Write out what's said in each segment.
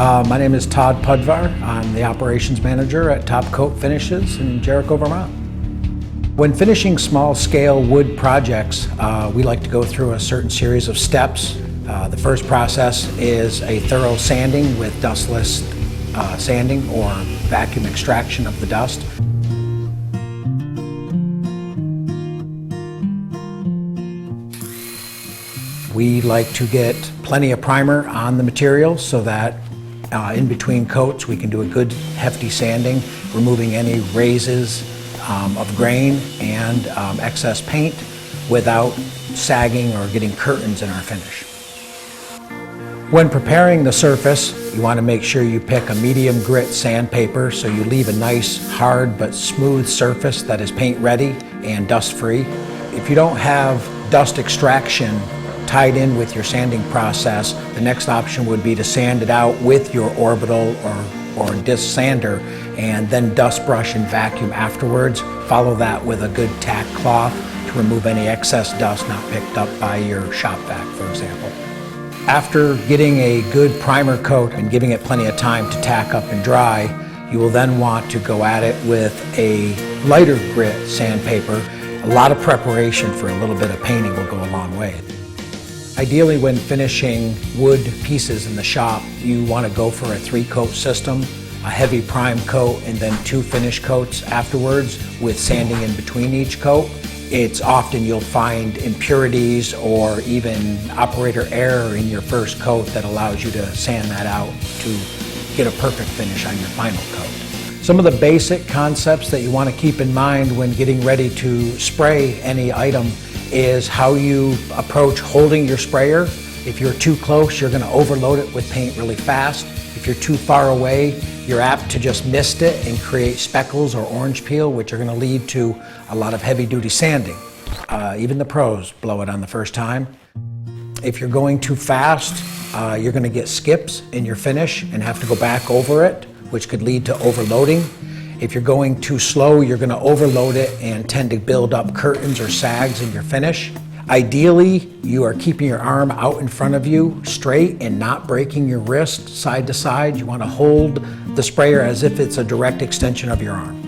My name is Todd Pudvar. I'm the operations manager at Topcoat Finishes in Jericho, Vermont. When finishing small-scale wood projects, we like to go through a certain series of steps. The first process is a thorough sanding with dustless sanding or vacuum extraction of the dust. We like to get plenty of primer on the material so that in between coats we can do a good hefty sanding, removing any raises of grain and excess paint without sagging or getting curtains in our finish. When preparing the surface, you want to make sure you pick a medium grit sandpaper so you leave a nice hard but smooth surface that is paint ready and dust free. If you don't have dust extraction tied in with your sanding process, the next option would be to sand it out with your orbital or disc sander and then dust brush and vacuum afterwards. Follow that with a good tack cloth to remove any excess dust not picked up by your shop vac, for example. After getting a good primer coat and giving it plenty of time to tack up and dry, you will then want to go at it with a lighter grit sandpaper. A lot of preparation for a little bit of painting will go a long way. Ideally, when finishing wood pieces in the shop, you want to go for a 3-coat system, a heavy prime coat and then 2 finish coats afterwards with sanding in between each coat. It's often you'll find impurities or even operator error in your first coat that allows you to sand that out to get a perfect finish on your final coat. Some of the basic concepts that you want to keep in mind when getting ready to spray any item is how you approach holding your sprayer. If you're too close, you're going to overload it with paint really fast. If you're too far away, you're apt to just mist it and create speckles or orange peel, which are going to lead to a lot of heavy-duty sanding. Even the pros blow it on the first time. If you're going too fast, you're going to get skips in your finish and have to go back over it, which could lead to overloading. If you're going too slow, you're going to overload it and tend to build up curtains or sags in your finish. Ideally, you are keeping your arm out in front of you straight and not breaking your wrist side to side. You want to hold the sprayer as if it's a direct extension of your arm.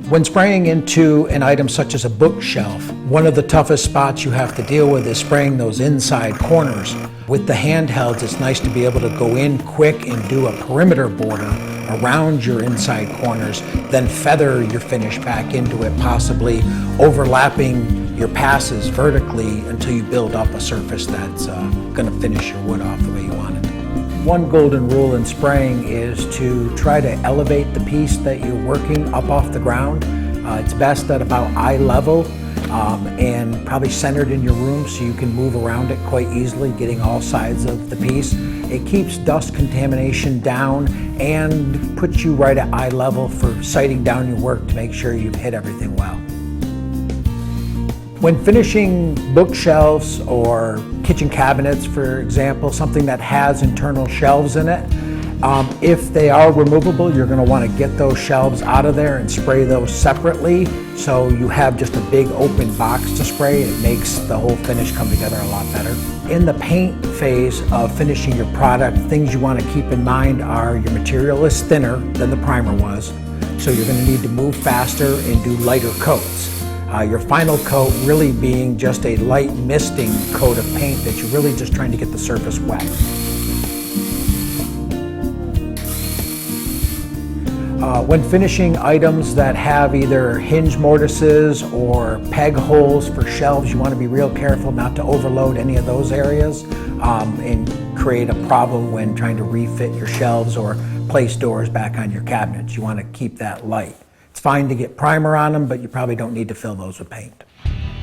When spraying into an item such as a bookshelf, one of the toughest spots you have to deal with is spraying those inside corners. With the handhelds, it's nice to be able to go in quick and do a perimeter border around your inside corners, then feather your finish back into it, possibly overlapping your passes vertically until you build up a surface that's going to finish your wood off the way you want it. One golden rule in spraying is to try to elevate the piece that you're working up off the ground. It's best at about eye level and probably centered in your room so you can move around it quite easily, getting all sides of the piece. It keeps dust contamination down and puts you right at eye level for sighting down your work to make sure you've hit everything well. When finishing bookshelves or kitchen cabinets, for example, something that has internal shelves in it, if they are removable, you're going to want to get those shelves out of there and spray those separately so you have just a big open box to spray. It makes the whole finish come together a lot better. In the paint phase of finishing your product, things you want to keep in mind are your material is thinner than the primer was, so you're going to need to move faster and do lighter coats. Your final coat really being just a light misting coat of paint that you're really just trying to get the surface wet. When finishing items that have either hinge mortises or peg holes for shelves, you want to be real careful not to overload any of those areas and create a problem when trying to refit your shelves or place doors back on your cabinets. You want to keep that light. It's fine to get primer on them, but you probably don't need to fill those with paint.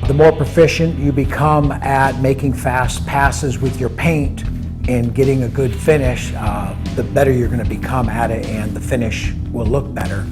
The more proficient you become at making fast passes with your paint and getting a good finish, the better you're going to become at it and the finish will look better.